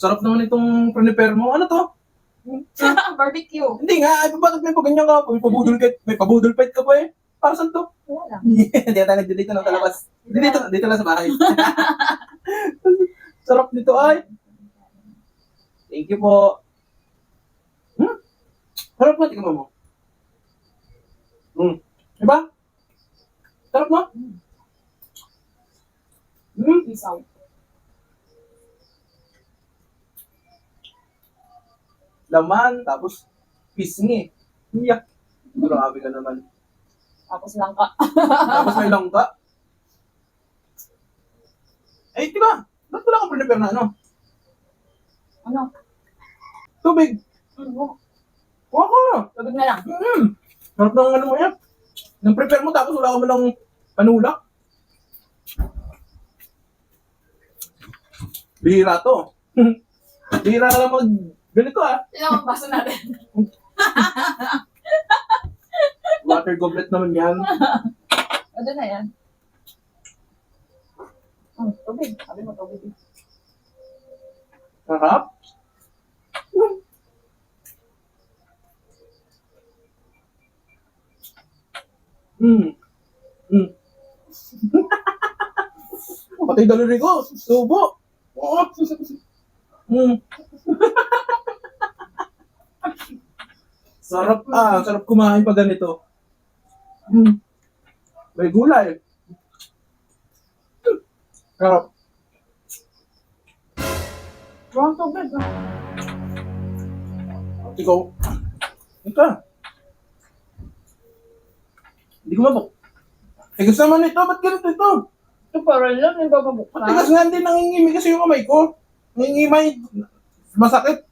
Sarap naman itong prepare mo. Ano to? Barbecue. Hindi nga, ay, bakit may paganyan ka? May pabudol fight ka pa eh. Para saan to? Wala lang. Hindi tayo nagdito ng talabas. Dito lang sa bahay. Sarap nito ay. Thank you po. Sarap mo, tingnan mo. Diba? Sarap mo? Isaw. Laman, tapos pisngi. Iyak. Grabe ka naman. Tapos langka. Tapos may langka. Eh, di ba? Ba't wala kang prepare na ano? Ano? Tubig. Ano? Huwag ka. Tubig na lang. Sarap ng ano mo yan. Nang prepare mo tapos wala ka mo ng panulak. Bihira to. Bihira ka lang mag ganito ah. Ilang ang baso natin. Water goblet naman yan. Ano na yan? Tubig. Sabi mo tubig. Sarap. Pati daliri ko. Subo. Sarap sarap kumain pa ganito. May gulay. Sarap. Walang tubig. Ikaw. Ika. Hindi ko mabuk. Tigas naman ito. Ba't ganito ito? Ito para lang. Yung bababuksan. Matigas nga hindi. Nangingimay kasi yung kamay ko. Nangingimay. Masakit.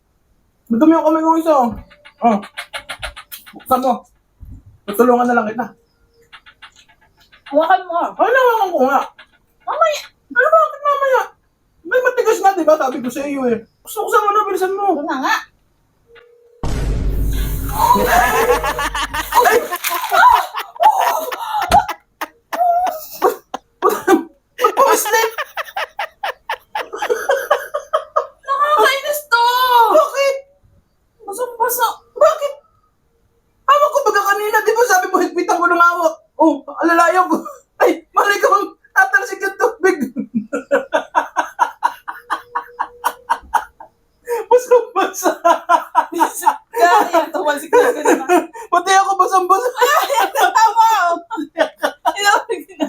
Madumi yung kamay ko isa. Oh. Buksan mo. Tutulungan na lang kita. Hawakan mo. Ay, nawakan ko nga. Mamaya. Ano bakit mamaya? May matigas na, di ba? Sabi ko sa iyo eh. Gusto ko sa ano, bilisan mo. Ito na nga. Ba't pumislit? Nakakainis to! Bakit? Basang-basa. Bakit? Hawak ko baga kanina, di ba sabi mo higpitan ko ng hawak? Oh, alalayaw ko. Ay, mali ka bang tatalsik yung tubig. Basang-basa. Kaya, tumalsik na ka na. Pati ako basang-basa. Tama! Ilawag na.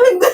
Hindi.